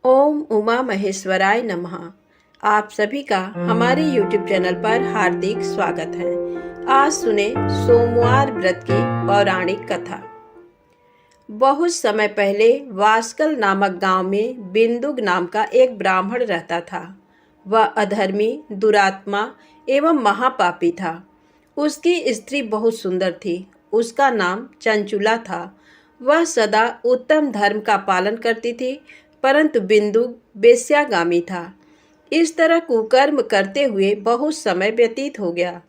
ओम उमा महेश्वराय नमः। आप सभी का हमारे YouTube चैनल पर हार्दिक स्वागत है। आज सुने सोमवार व्रत की पौराणिक कथा। बहुत समय पहले वास्कल नामक गांव में बिंदुक नाम का एक ब्राह्मण रहता था। वह अधर्मी, दुरात्मा एवं महापापी था। उसकी स्त्री बहुत सुंदर थी। उसका नाम चंचुला था। वह सदा उत्तम धर्म का पालन करती थी, परंतु बिंदुक वेश्यागामी था। इस तरह कुकर्म करते हुए बहुत समय व्यतीत हो गया।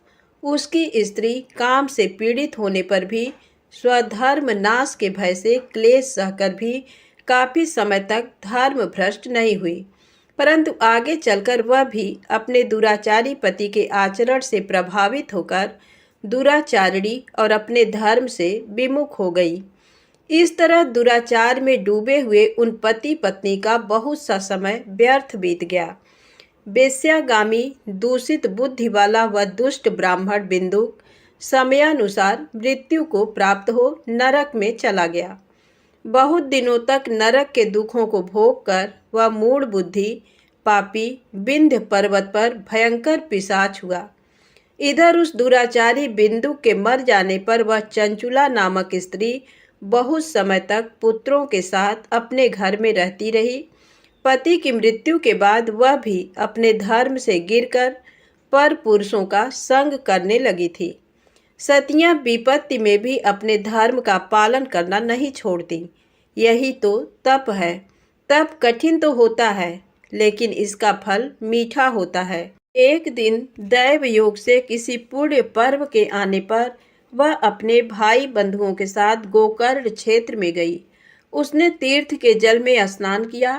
उसकी स्त्री काम से पीड़ित होने पर भी स्वधर्म नाश के भय से क्लेश सहकर भी काफी समय तक धर्म भ्रष्ट नहीं हुई, परंतु आगे चलकर वह भी अपने दुराचारी पति के आचरण से प्रभावित होकर दुराचारिणी और अपने धर्म से विमुख हो गई। इस तरह दुराचार में डूबे हुए उन पति पत्नी का बहुत सा समय व्यर्थ बीत गया। वेश्यागामी, दूषित बुद्धि वाला वह दुष्ट ब्राह्मण बिंदुक समयानुसार मृत्यु को प्राप्त हो नरक में चला गया। बहुत दिनों तक नरक के दुखों को भोग कर वह मूढ़ बुद्धि पापी विंध्य पर्वत पर भयंकर पिशाच हुआ। इधर उस दुराचारी बिंदुक के मर जाने पर वह चंचुला नामक स्त्री बहुत समय तक पुत्रों के साथ अपने घर में रहती रही। पति की मृत्यु के बाद वह भी अपने धर्म से गिरकर पर पुरुषों का संग करने लगी थी। सतियां विपत्ति में भी अपने धर्म का पालन करना नहीं छोड़ती। यही तो तप है। तप कठिन तो होता है, लेकिन इसका फल मीठा होता है। एक दिन दैव योग से किसी पुण्य पर्व के आने पर वह अपने भाई बंधुओं के साथ गोकर्ण क्षेत्र में गई। उसने तीर्थ के जल में स्नान किया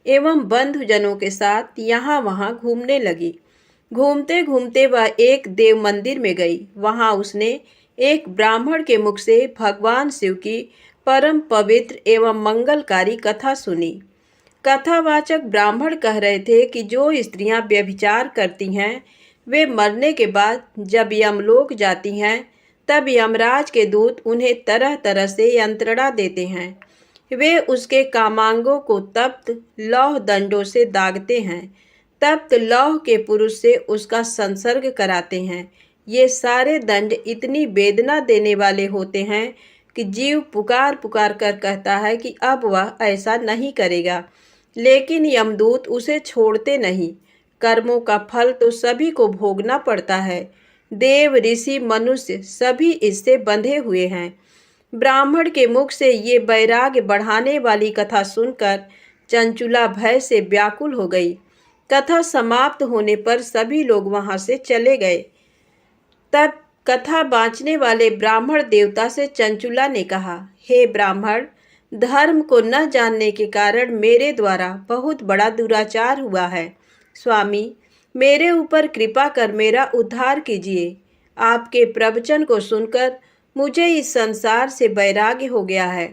एवं बंधुजनों के साथ यहाँ वहाँ घूमने लगी। घूमते घूमते वह एक देव मंदिर में गई। वहाँ उसने एक ब्राह्मण के मुख से भगवान शिव की परम पवित्र एवं मंगलकारी कथा सुनी। कथावाचक ब्राह्मण कह रहे थे कि जो स्त्रियां व्यभिचार करती हैं वे मरने के बाद जब यमलोक जाती हैं तब यमराज के दूत उन्हें तरह तरह से यंत्रणा देते हैं। वे उसके कामांगों को तप्त लौह दंडों से दागते हैं। तप्त लौह के पुरुष से उसका संसर्ग कराते हैं। ये सारे दंड इतनी वेदना देने वाले होते हैं कि जीव पुकार पुकार कर कहता है कि अब वह ऐसा नहीं करेगा, लेकिन यमदूत उसे छोड़ते नहीं। कर्मों का फल तो सभी को भोगना पड़ता है। देव, ऋषि, मनुष्य सभी इससे बंधे हुए हैं। ब्राह्मण के मुख से ये वैराग्य बढ़ाने वाली कथा सुनकर चंचुला भय से व्याकुल हो गई। कथा समाप्त होने पर सभी लोग वहां से चले गए। तब कथा बाँचने वाले ब्राह्मण देवता से चंचुला ने कहा, हे ब्राह्मण, धर्म को न जानने के कारण मेरे द्वारा बहुत बड़ा दुराचार हुआ है। स्वामी, मेरे ऊपर कृपा कर मेरा उद्धार कीजिए। आपके प्रवचन को सुनकर मुझे इस संसार से वैराग्य हो गया है।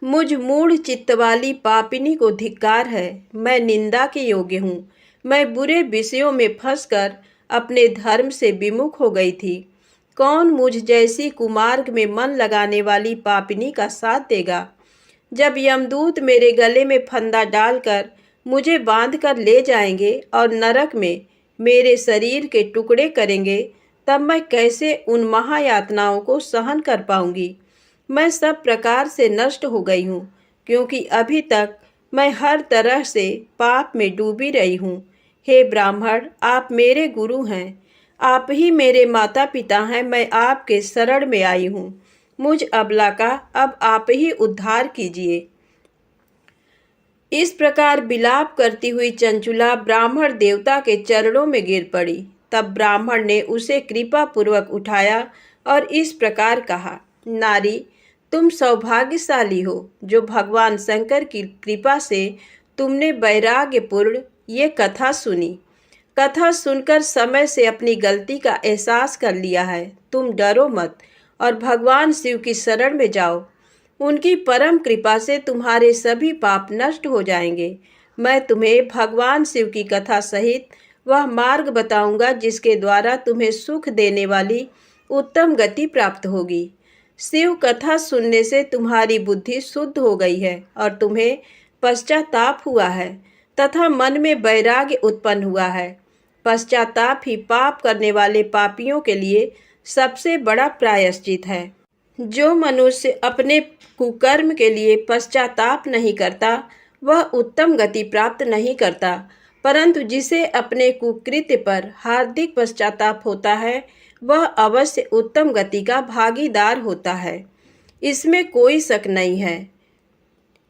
मुझ मूढ़ चित्त वाली पापिनी को धिक्कार है। मैं निंदा के योग्य हूँ। मैं बुरे विषयों में फंसकर अपने धर्म से विमुख हो गई थी। कौन मुझ जैसी कुमार्ग में मन लगाने वाली पापिनी का साथ देगा? जब यमदूत मेरे गले में फंदा डालकर मुझे बांध कर ले जाएंगे और नरक में मेरे शरीर के टुकड़े करेंगे, तब मैं कैसे उन महायातनाओं को सहन कर पाऊंगी? मैं सब प्रकार से नष्ट हो गई हूँ, क्योंकि अभी तक मैं हर तरह से पाप में डूबी रही हूँ। हे ब्राह्मण, आप मेरे गुरु हैं। आप ही मेरे माता पिता हैं। मैं आपके शरण में आई हूँ। मुझ अबला का अब आप ही उद्धार कीजिए। इस प्रकार विलाप करती हुई चंचुला ब्राह्मण देवता के चरणों में गिर पड़ी। तब ब्राह्मण ने उसे कृपा पूर्वक उठाया और इस प्रकार कहा, नारी, तुम सौभाग्यशाली हो जो भगवान शंकर की कृपा से तुमने वैराग्यपूर्ण ये कथा सुनी। कथा सुनकर समय से अपनी गलती का एहसास कर लिया है। तुम डरो मत और भगवान शिव की शरण में जाओ। उनकी परम कृपा से तुम्हारे सभी पाप नष्ट हो जाएंगे। मैं तुम्हें भगवान शिव की कथा सहित वह मार्ग बताऊंगा जिसके द्वारा तुम्हें सुख देने वाली उत्तम गति प्राप्त होगी। शिव कथा सुनने से तुम्हारी बुद्धि शुद्ध हो गई है और तुम्हें पश्चाताप हुआ है तथा मन में वैराग्य उत्पन्न हुआ है। पश्चाताप ही पाप करने वाले पापियों के लिए सबसे बड़ा प्रायश्चित है। जो मनुष्य अपने कुकर्म के लिए पश्चाताप नहीं करता वह उत्तम गति प्राप्त नहीं करता, परंतु जिसे अपने कुकृत्य पर हार्दिक पश्चाताप होता है वह अवश्य उत्तम गति का भागीदार होता है, इसमें कोई शक नहीं है।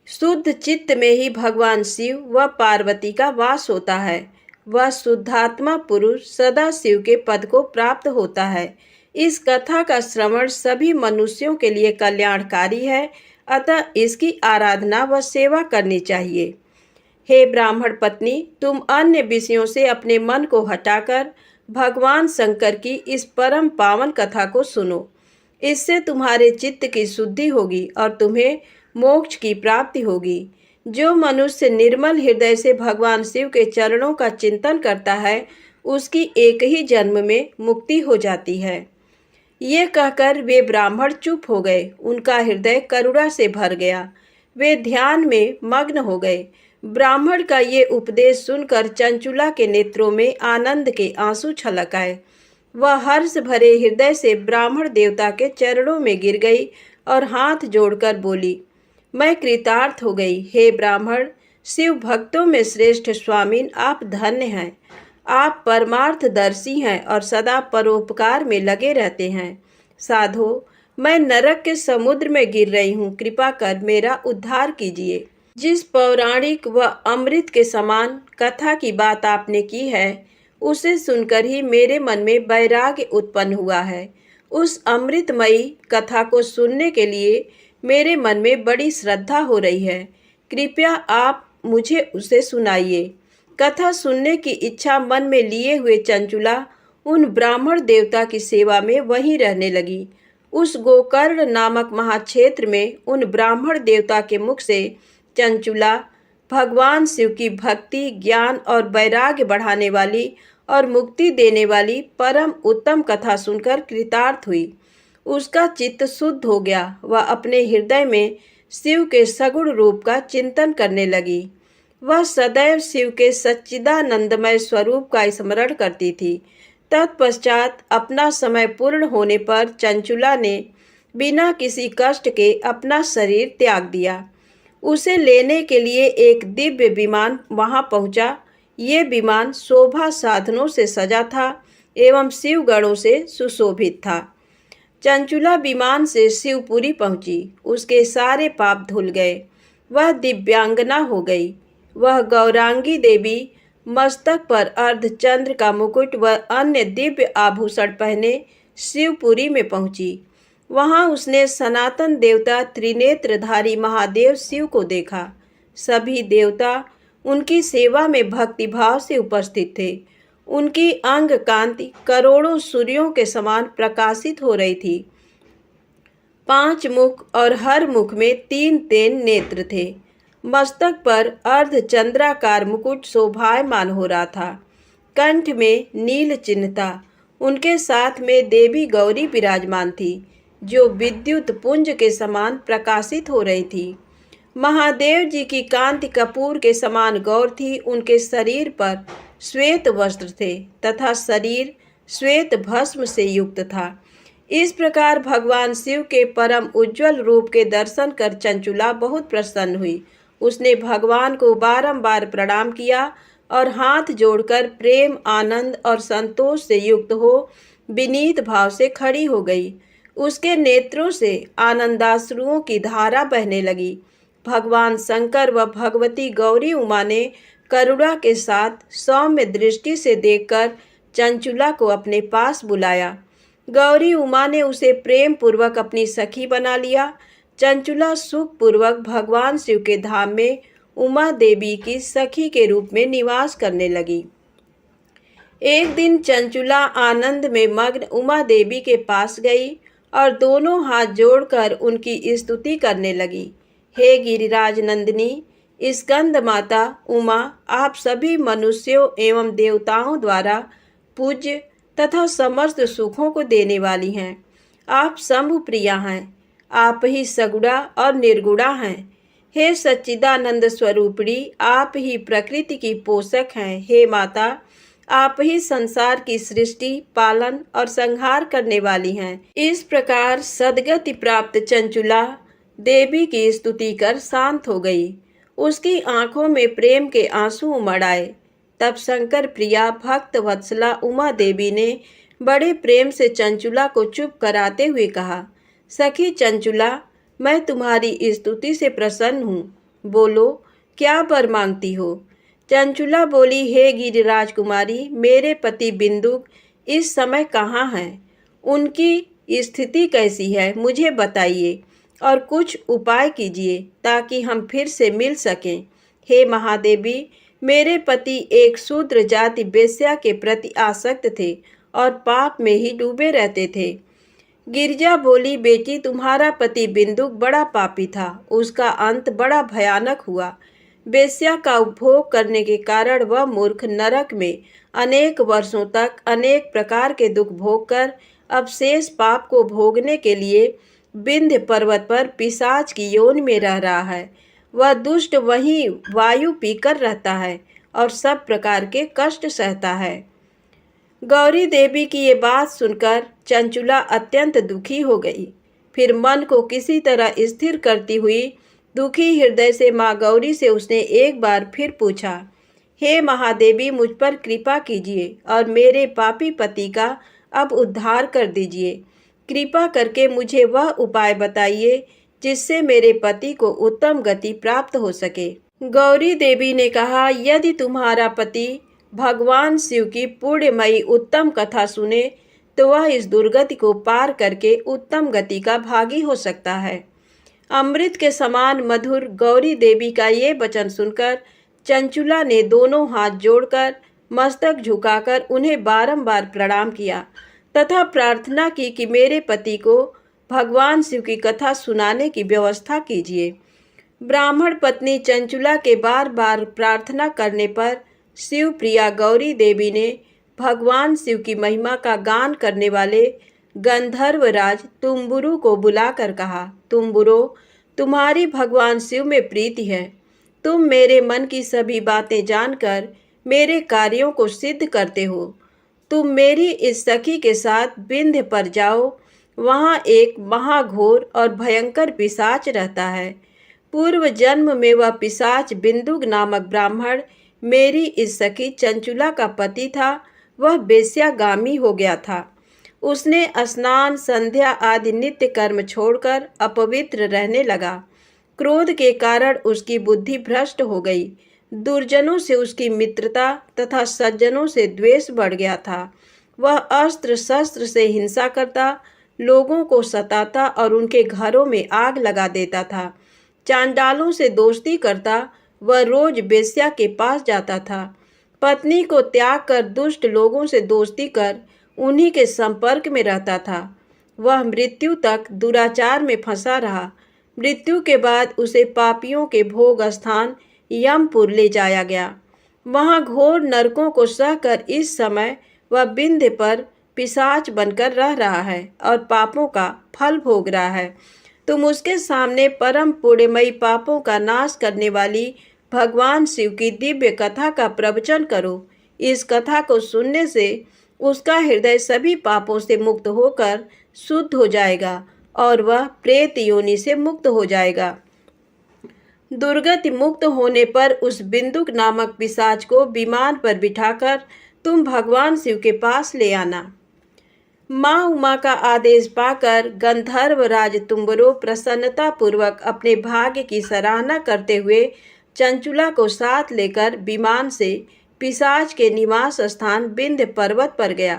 शुद्ध चित्त में ही भगवान शिव व पार्वती का वास होता है। वह शुद्धात्मा पुरुष सदा शिव के पद को प्राप्त होता है। इस कथा का श्रवण सभी मनुष्यों के लिए कल्याणकारी है, अतः इसकी आराधना व सेवा करनी चाहिए। हे ब्राह्मण पत्नी, तुम अन्य विषयों से अपने मन को हटाकर भगवान शंकर की इस परम पावन कथा को सुनो। इससे तुम्हारे चित्त की शुद्धि होगी और तुम्हें मोक्ष की प्राप्ति होगी। जो मनुष्य निर्मल हृदय से भगवान शिव के चरणों का चिंतन करता है उसकी एक ही जन्म में मुक्ति हो जाती है। ये कहकर वे ब्राह्मण चुप हो गए। उनका हृदय करुणा से भर गया। वे ध्यान में मग्न हो गए। ब्राह्मण का ये उपदेश सुनकर चंचुला के नेत्रों में आनंद के आंसू छलक आए। वह हर्ष भरे हृदय से ब्राह्मण देवता के चरणों में गिर गई और हाथ जोड़कर बोली, मैं कृतार्थ हो गई। हे ब्राह्मण, शिव भक्तों में श्रेष्ठ स्वामीन, आप धन्य हैं। आप परमार्थदर्शी हैं और सदा परोपकार में लगे रहते हैं। साधो, मैं नरक के समुद्र में गिर रही हूँ, कृपा कर मेरा उद्धार कीजिए। जिस पौराणिक व अमृत के समान कथा की बात आपने की है उसे सुनकर ही मेरे मन में वैराग्य उत्पन्न हुआ है। उस अमृतमयी कथा को सुनने के लिए मेरे मन में बड़ी श्रद्धा हो रही है। कृपया आप मुझे उसे सुनाइए। कथा सुनने की इच्छा मन में लिए हुए चंचुला उन ब्राह्मण देवता की सेवा में वहीं रहने लगी। उस गोकर्ण नामक महाक्षेत्र में उन ब्राह्मण देवता के मुख से चंचुला भगवान शिव की भक्ति, ज्ञान और वैराग्य बढ़ाने वाली और मुक्ति देने वाली परम उत्तम कथा सुनकर कृतार्थ हुई। उसका चित्त शुद्ध हो गया। वह अपने हृदय में शिव के सगुण रूप का चिंतन करने लगी। वह सदैव शिव के सच्चिदानंदमय स्वरूप का स्मरण करती थी। तत्पश्चात अपना समय पूर्ण होने पर चंचुला ने बिना किसी कष्ट के अपना शरीर त्याग दिया। उसे लेने के लिए एक दिव्य विमान वहां पहुंचा। ये विमान शोभा साधनों से सजा था एवं शिवगणों से सुशोभित था। चंचुला विमान से शिवपुरी पहुंची। उसके सारे पाप धुल गए। वह दिव्यांगना हो गई। वह गौरांगी देवी मस्तक पर अर्धचंद्र का मुकुट व अन्य दिव्य आभूषण पहने शिवपुरी में पहुंची। वहां उसने सनातन देवता त्रिनेत्रधारी महादेव शिव को देखा। सभी देवता उनकी सेवा में भक्तिभाव से उपस्थित थे। उनकी अंग कांति करोड़ों सूर्यों के समान प्रकाशित हो रही थी। 5 मुख और हर मुख में 3 नेत्र थे। मस्तक पर अर्धचंद्राकार मुकुट शोभायमान हो रहा था। कंठ में नील चिन्ह था। उनके साथ में देवी गौरी विराजमान थी जो विद्युत पुंज के समान प्रकाशित हो रही थी। महादेव जी की कांति कपूर के समान गौर थी। उनके शरीर पर श्वेत वस्त्र थे तथा शरीर श्वेत भस्म से युक्त था। इस प्रकार भगवान शिव के परम उज्जवल रूप के दर्शन कर चंचुला बहुत प्रसन्न हुई। उसने भगवान को बारंबार प्रणाम किया और हाथ जोड़कर प्रेम, आनंद और संतोष से युक्त हो विनीत भाव से खड़ी हो गई। उसके नेत्रों से आनंदाश्रुओं की धारा बहने लगी। भगवान शंकर व भगवती गौरी उमा ने करुणा के साथ सौम्य दृष्टि से देखकर चंचुला को अपने पास बुलाया। गौरी उमा ने उसे प्रेम पूर्वक अपनी सखी बना लिया। चंचुला सुख पूर्वक भगवान शिव के धाम में उमा देवी की सखी के रूप में निवास करने लगी। एक दिन चंचुला आनंद में मग्न उमा देवी के पास गई और दोनों हाथ जोड़कर उनकी स्तुति करने लगी। हे गिरिराज नंदिनी, स्कंद माता उमा, आप सभी मनुष्यों एवं देवताओं द्वारा पूज्य तथा समस्त सुखों को देने वाली हैं। आप शंभु प्रिया हैं। आप ही सगुणा और निर्गुणा हैं। हे सच्चिदानंद स्वरूपिणी, आप ही प्रकृति की पोषक हैं। हे माता, आप ही संसार की सृष्टि, पालन और संहार करने वाली हैं। इस प्रकार सद्गति प्राप्त चंचुला देवी की स्तुति कर शांत हो गई। उसकी आंखों में प्रेम के आंसू उमड़ आए। तब शंकर प्रिया भक्त वत्सला उमा देवी ने बड़े प्रेम से चंचुला को चुप कराते हुए कहा, सखी चंचुला, मैं तुम्हारी स्तुति से प्रसन्न हूँ। बोलो, क्या वर मांगती हो? चंचुला बोली, हे गिरिराज कुमारी, मेरे पति बिंदुक इस समय कहाँ हैं? उनकी स्थिति कैसी है, मुझे बताइए और कुछ उपाय कीजिए ताकि हम फिर से मिल सकें। हे महादेवी, मेरे पति एक शूद्र जाति वेश्या के प्रति आसक्त थे और पाप में ही डूबे रहते थे। गिरिजा बोली, बेटी, तुम्हारा पति बिंदुक बड़ा पापी था। उसका अंत बड़ा भयानक हुआ। वेश्या का उपभोग करने के कारण वह मूर्ख नरक में अनेक वर्षों तक अनेक प्रकार के दुख भोग कर अब शेष पाप को भोगने के लिए विंध्य पर्वत पर पिशाच की योनि में रह रहा है। वह दुष्ट वहीं वायु पीकर रहता है और सब प्रकार के कष्ट सहता है। गौरी देवी की ये बात सुनकर चंचुला अत्यंत दुखी हो गई। फिर मन को किसी तरह स्थिर करती हुई दुखी हृदय से माँ गौरी से उसने एक बार फिर पूछा, हे महादेवी, मुझ पर कृपा कीजिए और मेरे पापी पति का अब उद्धार कर दीजिए। कृपा करके मुझे वह उपाय बताइए जिससे मेरे पति को उत्तम गति प्राप्त हो सके। गौरी देवी ने कहा, यदि तुम्हारा पति भगवान शिव की पुण्यमयी उत्तम कथा सुने तो वह इस दुर्गति को पार करके उत्तम गति का भागी हो सकता है। अमृत के समान मधुर गौरी देवी का ये वचन सुनकर चंचुला ने दोनों हाथ जोड़कर मस्तक झुकाकर उन्हें बारंबार प्रणाम किया तथा प्रार्थना की कि मेरे पति को भगवान शिव की कथा सुनाने की व्यवस्था कीजिए। ब्राह्मण पत्नी चंचुला के बार बार प्रार्थना करने पर शिव प्रिया गौरी देवी ने भगवान शिव की महिमा का गान करने वाले गंधर्वराज तुम्बुरु को बुलाकर कहा, तुम्बुरो, तुम्हारी भगवान शिव में प्रीति है। तुम मेरे मन की सभी बातें जानकर मेरे कार्यों को सिद्ध करते हो। तुम मेरी इस सखी के साथ विंध्य पर जाओ। वहाँ एक महाघोर और भयंकर पिशाच रहता है। पूर्व जन्म में वह पिशाच बिंदुक नामक ब्राह्मण मेरी इस सखी चंचुला का पति था। वह वेश्यागामी हो गया था। उसने स्नान, संध्या आदि नित्य कर्म छोड़कर अपवित्र रहने लगा। क्रोध के कारण उसकी बुद्धि भ्रष्ट हो गई। दुर्जनों से उसकी मित्रता तथा सज्जनों से द्वेष बढ़ गया था। वह अस्त्र शस्त्र से हिंसा करता, लोगों को सताता और उनके घरों में आग लगा देता था। चांडालों से दोस्ती करता, वह रोज वेश्या के पास जाता था। पत्नी को त्याग कर दुष्ट लोगों से दोस्ती कर उन्हीं के संपर्क में रहता था। वह मृत्यु तक दुराचार में फंसा रहा। मृत्यु के बाद उसे पापियों के भोग स्थान यमपुर ले जाया गया। वहाँ घोर नरकों को सहकर इस समय वह विंध्य पर पिशाच बनकर रह रहा है और पापों का फल भोग रहा है। तुम उसके सामने परम पुण्यमयी पापों का नाश करने वाली भगवान शिव की दिव्य कथा का प्रवचन करो। इस कथा को सुनने से उसका हृदय सभी पापों से मुक्त होकर शुद्ध हो जाएगा और वह प्रेत योनि से मुक्त हो जाएगा। दुर्गति मुक्त होने पर उस बिंदुक नामक पिशाच को विमान पर बिठाकर तुम भगवान शिव के पास ले आना। माँ उमा का आदेश पाकर गंधर्वराज तुम्बरो प्रसन्नता पूर्वक अपने भाग्य की सराहना करते हुए चंचुला को साथ लेकर विमान से पिशाच के निवास स्थान विंध्य पर्वत पर गया।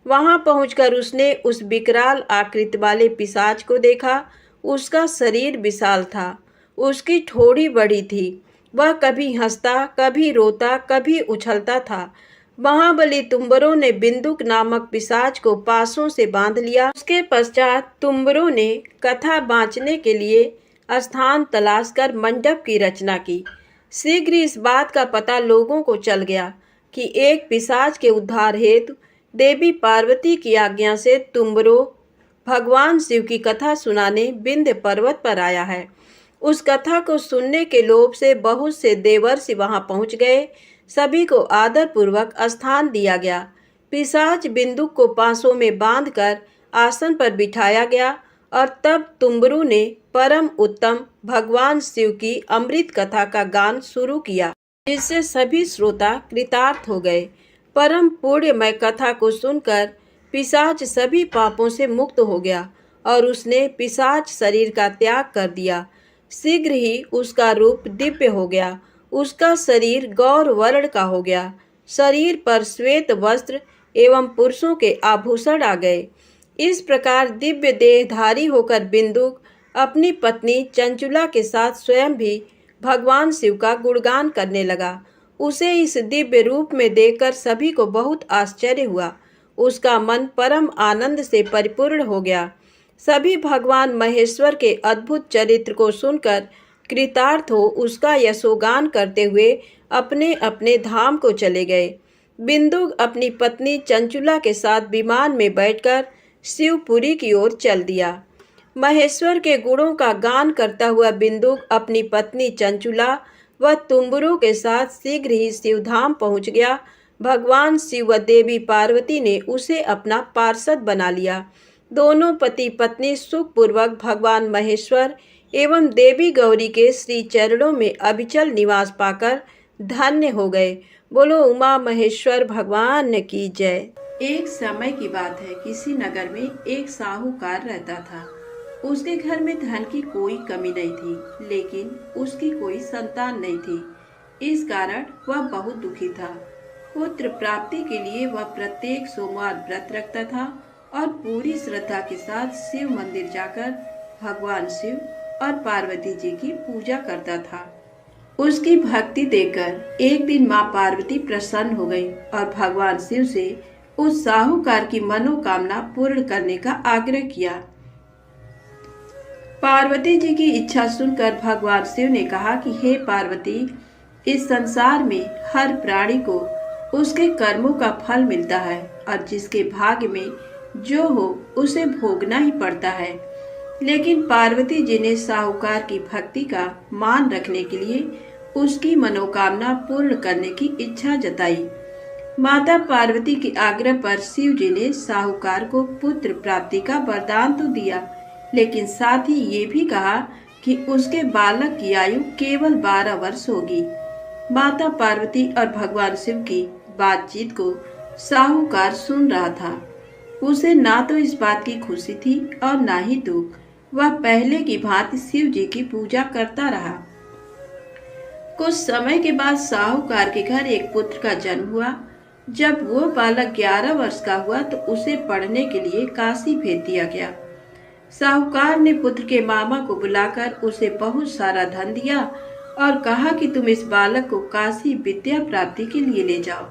वहां पहुंचकर उसने उस विकराल आकृति वाले पिशाच को देखा। उसका शरीर विशाल था, उसकी ठोड़ी बड़ी थी। वह कभी हंसता, कभी रोता, कभी उछलता था। महाबली तुम्बरों ने बिंदुक नामक पिशाच को पासों से बांध लिया। उसके पश्चात तुम्बरों ने कथा बाँचने के लिए स्थान तलाश कर मंडप की रचना की। शीघ्र इस बात का पता लोगों को चल गया कि एक पिशाच के उद्धार हेतु देवी पार्वती की आज्ञा से तुम्बरो भगवान शिव की कथा सुनाने विंध्य पर्वत पर आया है। उस कथा को सुनने के लोभ से बहुत से देवर्षि वहां पहुंच गए। सभी को आदर पूर्वक स्थान दिया गया। पिशाच बिंदुक को पांसों में बांधकर आसन पर बिठाया गया और तब तुम्बरू ने परम उत्तम भगवान शिव की अमृत कथा का गान शुरू किया, जिससे सभी श्रोता कृतार्थ हो गए। परम पुण्यमय कथा को सुनकर पिशाच सभी पापों से मुक्त हो गया और उसने पिशाच शरीर का त्याग कर दिया। शीघ्र ही उसका रूप दिव्य हो गया। उसका शरीर गौर वर्ण का हो गया। शरीर पर श्वेत वस्त्र एवं पुरुषों के आभूषण आ गए। इस प्रकार दिव्य देहधारी होकर बिंदुक अपनी पत्नी चंचुला के साथ स्वयं भी भगवान शिव का गुणगान करने लगा। उसे इस दिव्य रूप में देखकर सभी को बहुत आश्चर्य हुआ। उसका मन परम आनंद से परिपूर्ण हो गया। सभी भगवान महेश्वर के अद्भुत चरित्र को सुनकर कृतार्थ हो उसका यशोगान करते हुए अपने अपने धाम को चले गए। बिंदुक अपनी पत्नी चंचुला के साथ विमान में बैठकर शिवपुरी की ओर चल दिया। महेश्वर के गुणों का गान करता हुआ बिंदुक अपनी पत्नी चंचुला व तुम्बरू के साथ शीघ्र ही शिवधाम पहुंच गया। भगवान शिव व देवी पार्वती ने उसे अपना पार्षद बना लिया। दोनों पति पत्नी सुखपूर्वक भगवान महेश्वर एवं देवी गौरी के श्री चरणों में अविचल निवास पाकर धन्य हो गए। बोलो उमा महेश्वर भगवान की जय। एक समय की बात है, किसी नगर में एक साहूकार रहता था। उसके घर में धन की कोई कमी नहीं थी, लेकिन उसकी कोई संतान नहीं थी। इस कारण वह बहुत दुखी था। पुत्र प्राप्ति के लिए वह प्रत्येक सोमवार व्रत रखता था और पूरी श्रद्धा के साथ शिव मंदिर जाकर भगवान शिव और पार्वती जी की पूजा करता था। उसकी भक्ति देखकर एक दिन माँ पार्वती प्रसन्न हो गई और भगवान शिव से उस साहूकार की मनोकामना पूर्ण करने का आग्रह किया। पार्वती जी की इच्छा सुनकर भगवान शिव ने कहा कि हे पार्वती, इस संसार में हर प्राणी को उसके कर्मों का फल मिलता है और जिसके भाग्य में जो हो उसे भोगना ही पड़ता है। लेकिन पार्वती जी ने साहूकार की भक्ति का मान रखने के लिए उसकी मनोकामना पूर्ण करने की इच्छा जताई। माता पार्वती के आग्रह पर शिव जी ने साहूकार को पुत्र प्राप्ति का वरदान तो दिया, लेकिन साथ ही ये भी कहा कि उसके बालक की आयु केवल 12 वर्ष होगी। माता पार्वती और भगवान शिव की बातचीत को साहूकार सुन रहा था। उसे ना तो इस बात की खुशी थी और ना ही दुख। वह पहले की भांति शिव जी की पूजा करता रहा। कुछ समय के बाद साहूकार के घर एक पुत्र का जन्म हुआ। जब वो बालक 11 वर्ष का हुआ तो उसे पढ़ने के लिए काशी भेज दिया गया। साहूकार ने पुत्र के मामा को बुलाकर उसे बहुत सारा धन दिया और कहा कि तुम इस बालक को काशी विद्या प्राप्ति के लिए ले जाओ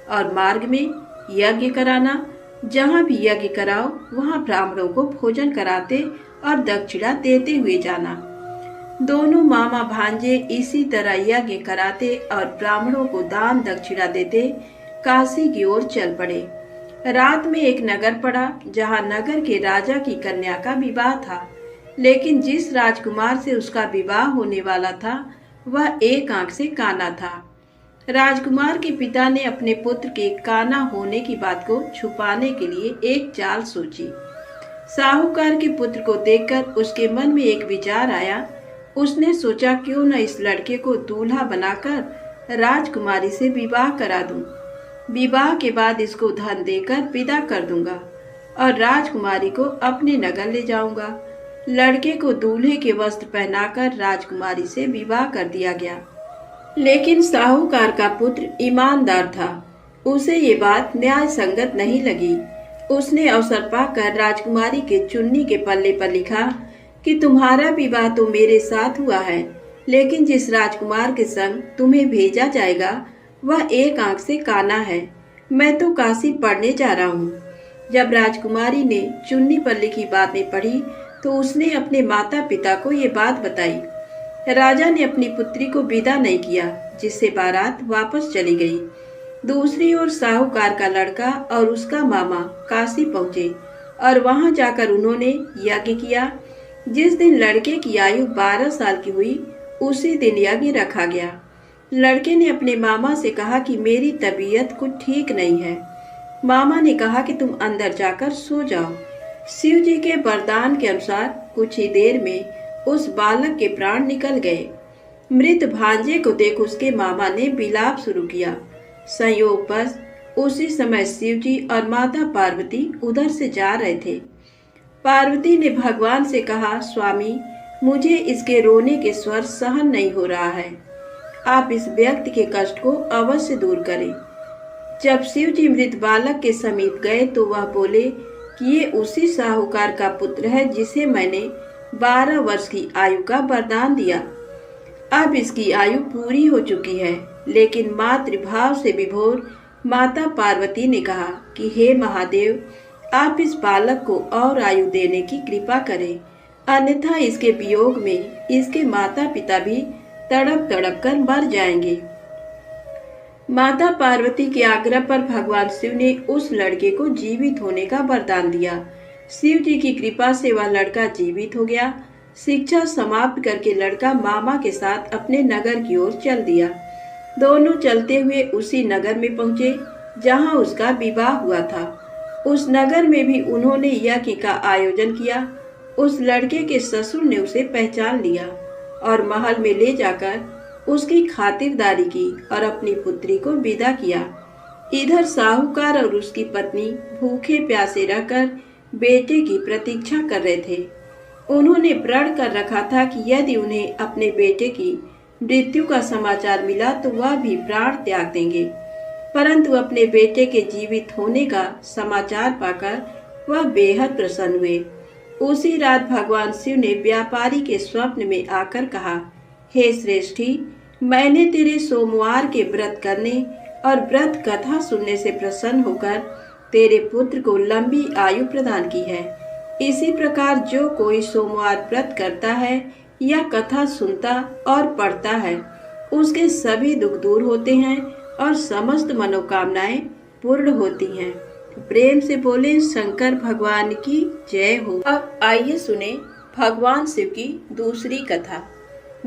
और मार्ग में यज्ञ कराना। जहाँ भी यज्ञ कराओ वहाँ ब्राह्मणों को भोजन कराते और दक्षिणा देते हुए जाना। दोनों मामा भांजे इसी तरह यज्ञ कराते और ब्राह्मणों को दान दक्षिणा देते काशी की ओर चल पड़े। रात में एक नगर पड़ा जहाँ नगर के राजा की कन्या का विवाह था, लेकिन जिस राजकुमार से उसका विवाह होने वाला था वह एक आंख से काना था। राजकुमार के पिता ने अपने पुत्र के काना होने की बात को छुपाने के लिए एक चाल सोची। साहूकार के पुत्र को देखकर उसके मन में एक विचार आया। उसने सोचा क्यों न इस लड़के को दूल्हा बनाकर राजकुमारी से विवाह करा दूं। विवाह के बाद इसको धन देकर विदा कर दूंगा और राजकुमारी को अपने नगर ले जाऊंगा। लड़के को दूल्हे के वस्त्र पहनाकर राजकुमारी से विवाह कर दिया गया। लेकिन साहूकार का पुत्र ईमानदार था। उसे ये बात न्याय संगत नहीं लगी। उसने अवसर पाकर राजकुमारी के चुन्नी के पल्ले पर लिखा कि तुम्हारा विवाह तो मेरे साथ हुआ है, लेकिन जिस राजकुमार के संग तुम्हें भेजा जाएगा वह एक आंख से काना है। मैं तो काशी पढ़ने जा रहा हूँ। जब राजकुमारी ने चुन्नी पर लिखी बातें पढ़ी तो उसने अपने माता पिता को ये बात बताई। राजा ने अपनी पुत्री को विदा नहीं किया, जिससे बारात वापस चली गई। दूसरी ओर साहूकार का लड़का और उसका मामा काशी पहुँचे और वहां जाकर उन्होंने यज्ञ किया। जिस दिन लड़के की आयु 12 साल की हुई उसी दिन यज्ञ रखा गया। लड़के ने अपने मामा से कहा कि मेरी तबीयत कुछ ठीक नहीं है। मामा ने कहा कि तुम अंदर जाकर सो जाओ। शिव जी के वरदान के अनुसार कुछ ही देर में उस बालक के प्राण निकल गए। मृत भांजे को देख उसके मामा ने विलाप शुरू किया। संयोगवश उसी समय शिव जी और माता पार्वती उधर से जा रहे थे। पार्वती ने भगवान से कहा, स्वामी, मुझे इसके रोने के स्वर सहन नहीं हो रहा है। आप इस व्यक्ति के कष्ट को अवश्य दूर करें। जब शिव जी मृत बालक के समीप गए तो वह बोले कि ये उसी साहूकार का पुत्र है जिसे मैंने 12 वर्ष की आयु का वरदान दिया। अब इसकी आयु पूरी हो चुकी है। लेकिन मातृभाव से विभोर माता पार्वती ने कहा कि हे महादेव, आप इस बालक को और आयु देने की कृपा करें, अन्यथा इसके वियोग में इसके माता पिता भी तड़प तड़प कर मर जाएंगे। माता पार्वती के आग्रह पर भगवान शिव ने उस लड़के को जीवित होने का वरदान दिया। शिव जी की कृपा से वह लड़का जीवित हो गया। शिक्षा समाप्त करके लड़का मामा के साथ अपने नगर की ओर चल दिया। दोनों चलते हुए उसी नगर में पहुंचे जहां उसका विवाह हुआ था। उस नगर में भी उन्होंने यज्ञ का आयोजन किया। उस लड़के के ससुर ने उसे पहचान लिया और महल में ले जाकर उसकी खातिरदारी की और अपनी पुत्री को विदा किया। इधर साहूकार और उसकी पत्नी भूखे प्यासे रहकर बेटे की प्रतीक्षा कर रहे थे। उन्होंने प्रण कर रखा था कि यदि उन्हें अपने बेटे की मृत्यु का समाचार मिला तो वह भी प्राण त्याग देंगे, परंतु अपने बेटे के जीवित होने का समाचार पाकर वह बेहद प्रसन्न हुए। उसी रात भगवान शिव ने व्यापारी के स्वप्न में आकर कहा, हे श्रेष्ठी, मैंने तेरे सोमवार के व्रत करने और व्रत कथा सुनने से प्रसन्न होकर तेरे पुत्र को लंबी आयु प्रदान की है। इसी प्रकार जो कोई सोमवार व्रत करता है या कथा सुनता और पढ़ता है, उसके सभी दुख दूर होते हैं और समस्त मनोकामनाएं पूर्ण होती हैं। प्रेम से बोले शंकर भगवान की जय हो। अब आइए सुने भगवान शिव की दूसरी कथा,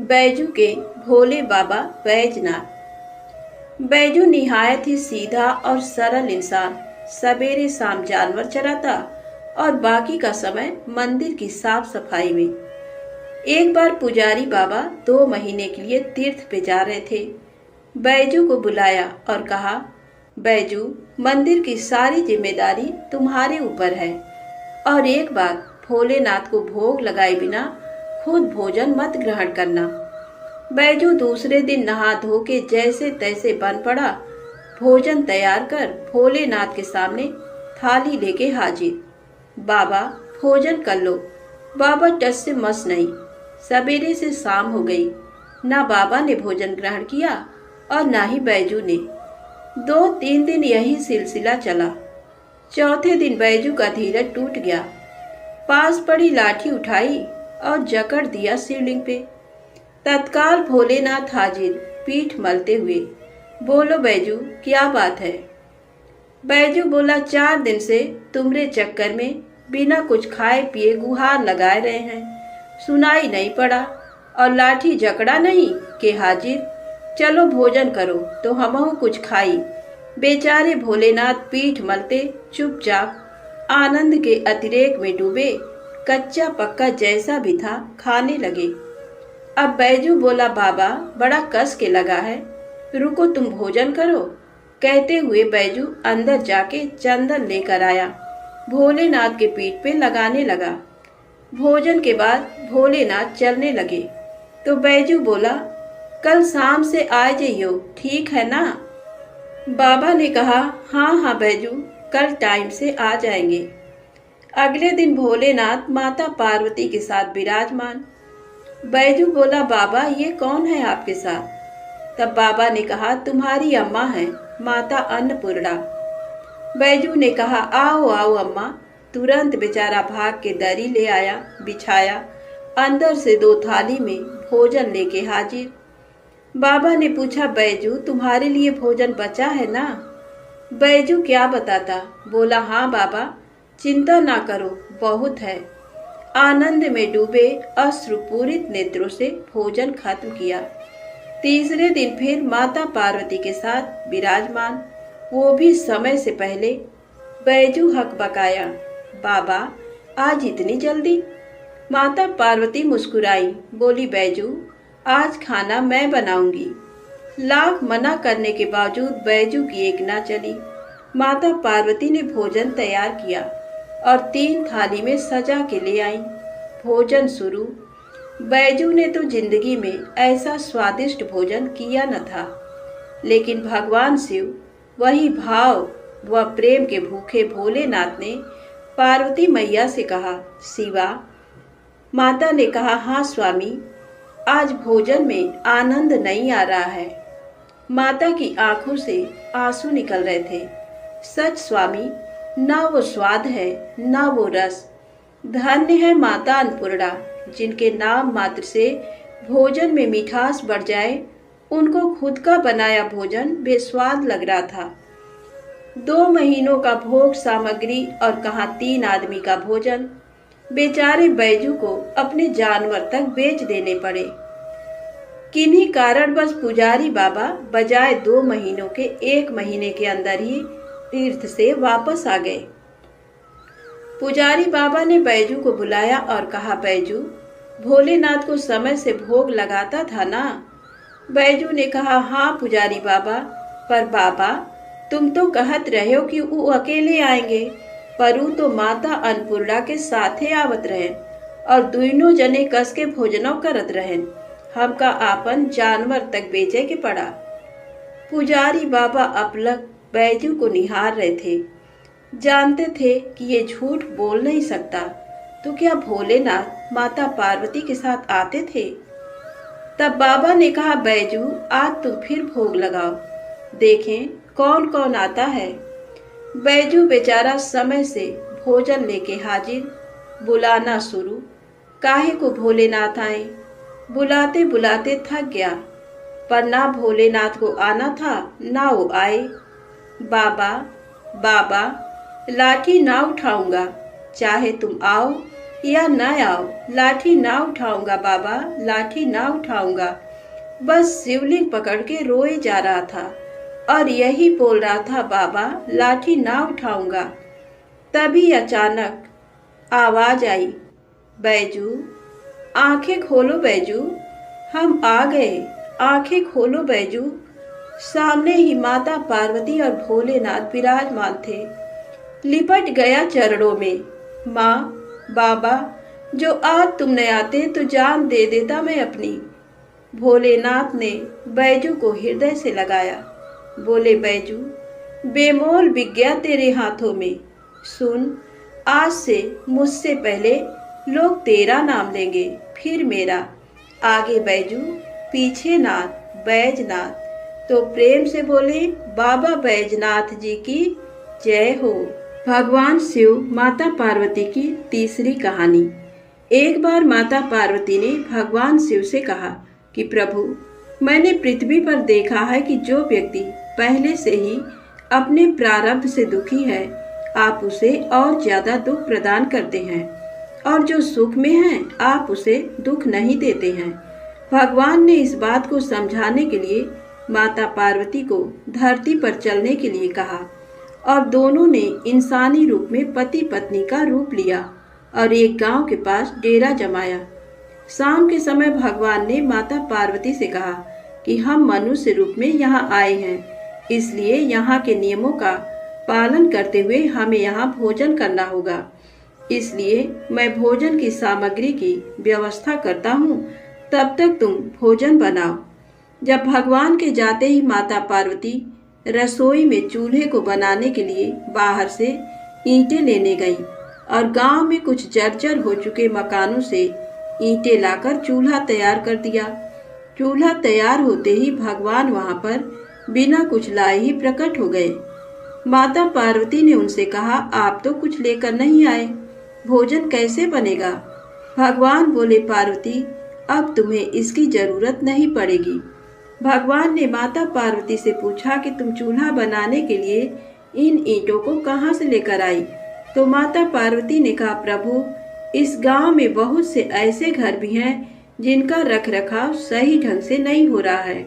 बैजू के भोले बाबा बैजनाथ। बैजू निहायत ही सीधा और सरल इंसान सवेरे शाम जानवर चराता और बाकी का समय मंदिर की साफ सफाई में। एक बार पुजारी बाबा 2 महीने के लिए तीर्थ पे जा रहे थे। बैजू को बुलाया और कहा, बैजू, मंदिर की सारी जिम्मेदारी तुम्हारे ऊपर है और एक बार भोलेनाथ को भोग लगाए बिना खुद भोजन मत ग्रहण करना। बैजू दूसरे दिन नहा धो के जैसे तैसे बन पड़ा। भोजन तैयार कर भोलेनाथ के सामने थाली लेके हाजिर। बाबा, भोजन कर लो। बाबा टस से मस नहीं। सवेरे से शाम हो गई, ना बाबा ने भोजन ग्रहण किया और ना ही बैजू ने। 2-3 दिन यही सिलसिला चला। चौथे दिन बैजू का धीरज टूट गया। पास पड़ी लाठी उठाई और जकड़ दिया शिवलिंग पे। तत्काल भोलेनाथ हाजिर, पीठ मलते हुए। बोलो बैजू, क्या बात है? बैजू बोला, 4 दिन से तुम्हारे चक्कर में बिना कुछ खाए पिए गुहार लगाए रहे हैं, सुनाई नहीं पड़ा और लाठी जकड़ा नहीं के हाजिर। चलो भोजन करो तो हमहु कुछ खाई। बेचारे भोलेनाथ पीठ मलते चुपचाप आनंद के अतिरेक में डूबे, कच्चा पक्का जैसा भी था खाने लगे। अब बैजू बोला, बाबा, बड़ा कस के लगा है, रुको तुम भोजन करो। कहते हुए बैजू अंदर जाके चंदन लेकर आया, भोलेनाथ के पीठ पे लगाने लगा। भोजन के बाद भोलेनाथ चलने लगे तो बैजू बोला, कल शाम से आ जाइयो, ठीक है ना? बाबा ने कहा, हाँ हाँ बैजू, कल टाइम से आ जाएंगे। अगले दिन भोलेनाथ माता पार्वती के साथ विराजमान। बैजू बोला, बाबा, ये कौन है आपके साथ? तब बाबा ने कहा, तुम्हारी अम्मा है, माता अन्नपूर्णा। बैजू ने कहा, आओ आओ अम्मा। तुरंत बेचारा भाग के दरी ले आया, बिछाया, अंदर से 2 थाली में भोजन लेके हाजिर। बाबा ने पूछा, बैजू, तुम्हारे लिए भोजन बचा है ना? बैजू क्या बताता। बोला, हाँ बाबा, चिंता ना करो, बहुत है। आनंद में डूबे अश्रुपूरित नेत्रों से भोजन खत्म किया। तीसरे दिन फिर माता पार्वती के साथ विराजमान, वो भी समय से पहले। बैजू हकबकाया, बाबा आज इतनी जल्दी? माता पार्वती मुस्कुराई, बोली बैजू आज खाना मैं बनाऊंगी। लाख मना करने के बावजूद बैजू की एक ना चली। माता पार्वती ने भोजन तैयार किया और 3 थाली में सजा के ले आई। भोजन शुरू। बैजू ने तो जिंदगी में ऐसा स्वादिष्ट भोजन किया न था, लेकिन भगवान शिव वही भाव व प्रेम के भूखे भोलेनाथ ने पार्वती मैया से कहा, शिवा। माता ने कहा, हाँ स्वामी, आज भोजन में आनंद नहीं आ रहा है। माता की आंखों से आंसू निकल रहे थे। सच स्वामी, ना वो स्वाद है ना वो रस। धन्य है माता अन्नपूर्णा, जिनके नाम मात्र से भोजन में मिठास बढ़ जाए। उनको खुद का बनाया भोजन बेस्वाद लग रहा था। 2 महीनों का भोग सामग्री और कहाँ 3 आदमी का भोजन। बेचारे बैजू को अपने जानवर तक बेच देने पड़े। किन्हीं कारणवश पुजारी बाबा बजाय 2 महीनों के 1 महीने के अंदर ही तीर्थ से वापस आ गए। पुजारी बाबा ने बैजू को बुलाया और कहा, बैजू भोलेनाथ को समय से भोग लगाता था ना? बैजू ने कहा, हाँ पुजारी बाबा, पर बाबा तुम तो कहत रहे हो कि वो अकेले आएंगे, पर वो तो माता अन्नपूर्णा के साथे आवत रहें और दोनों जने कस के भोजनों करत रहें। हमका आपन जानवर तक बेचे के पड़ा। पुजारी बाबा अपलक बैजू को निहार रहे थे। जानते थे कि ये झूठ बोल नहीं सकता, तो क्या भोलेनाथ माता पार्वती के साथ आते थे? तब बाबा ने कहा, बैजू आज तुम फिर भोग लगाओ, देखें कौन कौन आता है। बैजू बेचारा समय से भोजन लेके हाजिर। बुलाना शुरू। काहे को भोलेनाथ आए? बुलाते बुलाते थक गया, पर ना भोलेनाथ को आना था ना वो आए। बाबा बाबा लाठी ना उठाऊंगा, चाहे तुम आओ या न आओ, लाठी ना उठाऊंगा बाबा, लाठी ना उठाऊंगा। बस शिवलिंग पकड़ के रोए जा रहा था और यही बोल रहा था, बाबा लाठी ना उठाऊंगा। तभी अचानक आवाज आई, बैजू आंखें खोलो बैजू, हम आ गए, आंखें खोलो बैजू। सामने ही माता पार्वती और भोलेनाथ विराजमान थे। लिपट गया चरणों में। माँ बाबा, जो आज तुम न आते तो जान दे देता मैं अपनी। भोलेनाथ ने बैजू को हृदय से लगाया। बोले, बैजू बेमोल विज्ञा तेरे हाथों में। सुन, आज से मुझसे पहले लोग तेरा नाम लेंगे, फिर मेरा। आगे बैजू, पीछे नाथ, बैजनाथ। तो प्रेम से बोले, बाबा बैजनाथ जी की जय हो। भगवान शिव माता पार्वती की तीसरी कहानी। एक बार माता पार्वती ने भगवान शिव से कहा कि प्रभु, मैंने पृथ्वी पर देखा है कि जो व्यक्ति पहले से ही अपने प्रारब्ध से दुखी है, आप उसे और ज्यादा दुख प्रदान करते हैं, और जो सुख में है आप उसे दुख नहीं देते हैं। भगवान ने इस बात को समझाने के लिए माता पार्वती को धरती पर चलने के लिए कहा और दोनों ने इंसानी रूप में पति पत्नी का रूप लिया और एक गांव के पास डेरा जमाया। शाम के समय भगवान ने माता पार्वती से कहा कि हम मनुष्य रूप में यहाँ आए हैं, इसलिए यहाँ के नियमों का पालन करते हुए हमें यहाँ भोजन करना होगा। इसलिए मैं भोजन की सामग्री की व्यवस्था करता हूँ, तब तक तुम भोजन बनाओ। जब भगवान के जाते ही माता पार्वती रसोई में चूल्हे को बनाने के लिए बाहर से ईंटें लेने गई और गांव में कुछ जर्जर हो चुके मकानों से ईंटें लाकर चूल्हा तैयार कर दिया। चूल्हा तैयार होते ही भगवान वहां पर बिना कुछ लाए ही प्रकट हो गए। माता पार्वती ने उनसे कहा, आप तो कुछ लेकर नहीं आए, भोजन कैसे बनेगा? भगवान बोले, पार्वती अब तुम्हें इसकी जरूरत नहीं पड़ेगी। भगवान ने माता पार्वती से पूछा कि तुम चूल्हा बनाने के लिए इन ईंटों को कहाँ से लेकर आई? तो माता पार्वती ने कहा, प्रभु इस गांव में बहुत से ऐसे घर भी हैं जिनका रखरखाव सही ढंग से नहीं हो रहा है।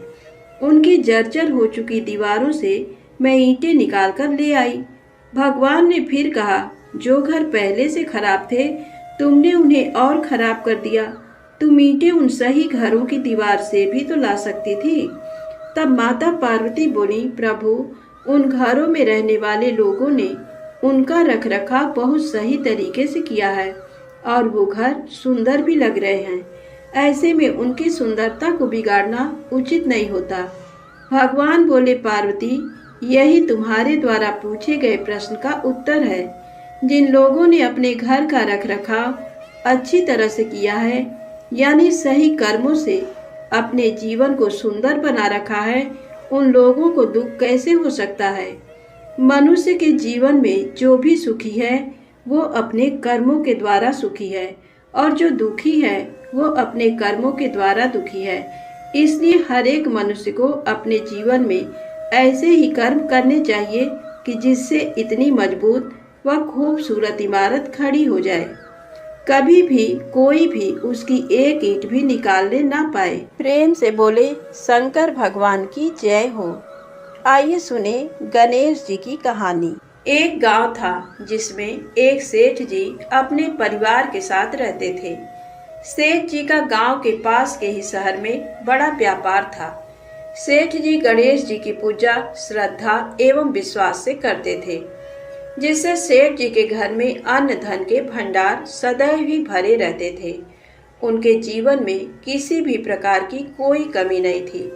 उनकी जर्जर हो चुकी दीवारों से मैं ईंटें निकाल कर ले आई। भगवान ने फिर कहा, जो घर पहले से खराब थे तुमने उन्हें और खराब कर दिया। तुम ईंटें उन सही घरों की दीवार से भी तो ला सकती थी। तब माता पार्वती बोली, प्रभु, उन घरों में रहने वाले लोगों ने उनका रखरखाव बहुत सही तरीके से किया है और वो घर सुंदर भी लग रहे हैं। ऐसे में उनकी सुंदरता को बिगाड़ना उचित नहीं होता। भगवान बोले, पार्वती, यही तुम्हारे द्वारा पूछे गए प्रश्न का उत्तर है। जिन लोगों ने अपने घर का रखरखाव अच्छी तरह से किया है, यानी सही कर्मों से अपने जीवन को सुंदर बना रखा है, उन लोगों को दुख कैसे हो सकता है। मनुष्य के जीवन में जो भी सुखी है वो अपने कर्मों के द्वारा सुखी है और जो दुखी है वो अपने कर्मों के द्वारा दुखी है। इसलिए हर एक मनुष्य को अपने जीवन में ऐसे ही कर्म करने चाहिए कि जिससे इतनी मजबूत व खूबसूरत इमारत खड़ी हो जाए, कभी भी कोई भी उसकी एक ईंट भी निकालने ना पाए। प्रेम से बोले, शंकर भगवान की जय हो। आइए सुने गणेश जी की कहानी। एक गांव था जिसमें एक सेठ जी अपने परिवार के साथ रहते थे। सेठ जी का गांव के पास के ही शहर में बड़ा व्यापार था। सेठ जी गणेश जी की पूजा श्रद्धा एवं विश्वास से करते थे, जिससे सेठ जी के घर में अन्न धन के भंडार सदैव ही भरे रहते थे। उनके जीवन में किसी भी प्रकार की कोई कमी नहीं थी।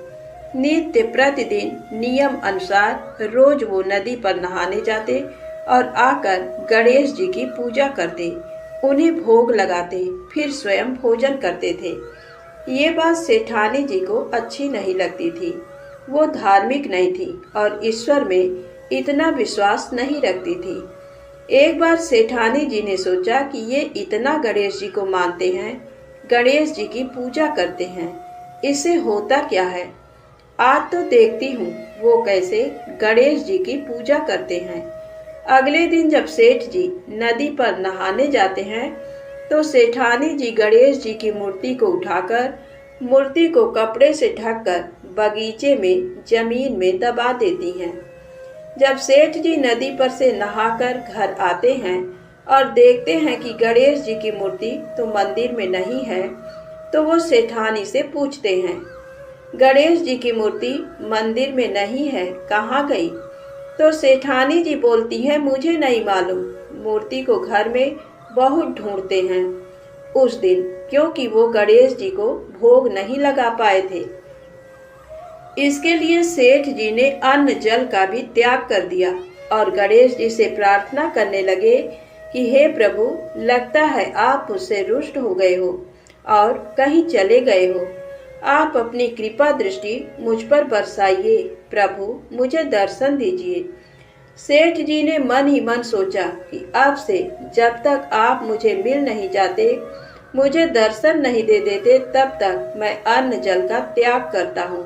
नित्य प्रतिदिन नियम अनुसार रोज वो नदी पर नहाने जाते और आकर गणेश जी की पूजा करते, उन्हें भोग लगाते, फिर स्वयं भोजन करते थे। ये बात सेठानी जी को अच्छी नहीं लगती थी। वो धार्मिक नहीं थी और ईश्वर में इतना विश्वास नहीं रखती थी। एक बार सेठानी जी ने सोचा कि ये इतना गणेश जी को मानते हैं, गणेश जी की पूजा करते हैं, इससे होता क्या है, आज तो देखती हूँ वो कैसे गणेश जी की पूजा करते हैं। अगले दिन जब सेठ जी नदी पर नहाने जाते हैं तो सेठानी जी गणेश जी की मूर्ति को उठाकर मूर्ति को कपड़े से ढककर बगीचे में जमीन में दबा देती हैं। जब सेठ जी नदी पर से नहाकर घर आते हैं और देखते हैं कि गणेश जी की मूर्ति तो मंदिर में नहीं है, तो वो सेठानी से पूछते हैं, गणेश जी की मूर्ति मंदिर में नहीं है, कहाँ गई? तो सेठानी जी बोलती है, मुझे नहीं मालूम, मूर्ति को घर में बहुत ढूंढते हैं उस दिन, क्योंकि वो गणेश जी को भोग नहीं लगा पाए थे। इसके लिए सेठ जी ने अन्न जल का भी त्याग कर दिया और गणेश जी से प्रार्थना करने लगे कि हे प्रभु, लगता है आप मुझसे रुष्ट हो गए हो और कहीं चले गए हो। आप अपनी कृपा दृष्टि मुझ पर बरसाइए, प्रभु मुझे दर्शन दीजिए। सेठ जी ने मन ही मन सोचा कि अब से जब तक आप मुझे मिल नहीं जाते, मुझे दर्शन नहीं दे देते, तब तक मैं अन्न जल का त्याग करता हूँ।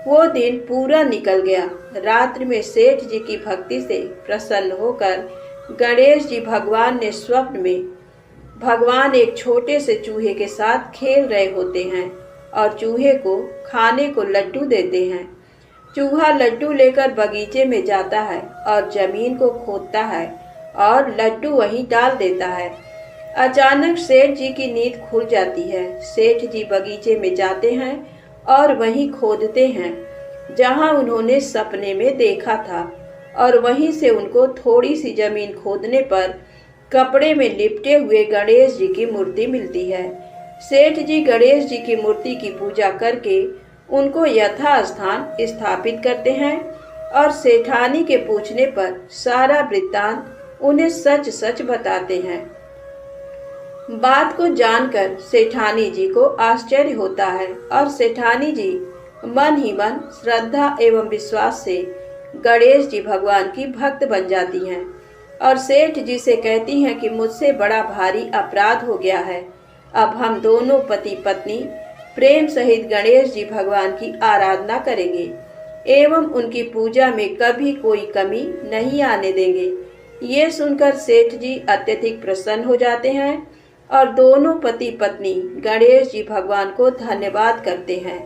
वो दिन पूरा निकल गया। रात्रि में सेठ जी की भक्ति से प्रसन्न होकर गणेश जी भगवान ने स्वप्न में भगवान एक छोटे से चूहे के साथ खेल रहे होते हैं और चूहे को खाने को लड्डू देते हैं। चूहा लड्डू लेकर बगीचे में जाता है और जमीन को खोदता है और लड्डू वहीं डाल देता है। अचानक सेठ जी की नींद खुल जाती है। सेठ जी बगीचे में जाते हैं और वहीं खोदते हैं जहां उन्होंने सपने में देखा था, और वहीं से उनको थोड़ी सी जमीन खोदने पर कपड़े में लिपटे हुए गणेश जी की मूर्ति मिलती है। सेठ जी गणेश जी की मूर्ति की पूजा करके उनको यथास्थान स्थापित करते हैं और सेठानी के पूछने पर सारा वृत्तांत उन्हें सच सच बताते हैं। बात को जानकर सेठानी जी को आश्चर्य होता है और सेठानी जी मन ही मन श्रद्धा एवं विश्वास से गणेश जी भगवान की भक्त बन जाती हैं और सेठ जी से कहती हैं कि मुझसे बड़ा भारी अपराध हो गया है। अब हम दोनों पति पत्नी प्रेम सहित गणेश जी भगवान की आराधना करेंगे एवं उनकी पूजा में कभी कोई कमी नहीं आने देंगे। ये सुनकर सेठ जी अत्यधिक प्रसन्न हो जाते हैं और दोनों पति पत्नी गणेश जी भगवान को धन्यवाद करते हैं।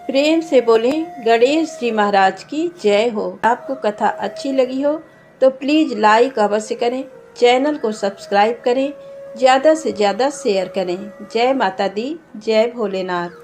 प्रेम से बोलें गणेश जी महाराज की जय हो। आपको कथा अच्छी लगी हो तो प्लीज़ लाइक अवश्य करें, चैनल को सब्सक्राइब करें, ज़्यादा से ज़्यादा शेयर करें। जय माता दी, जय भोलेनाथ।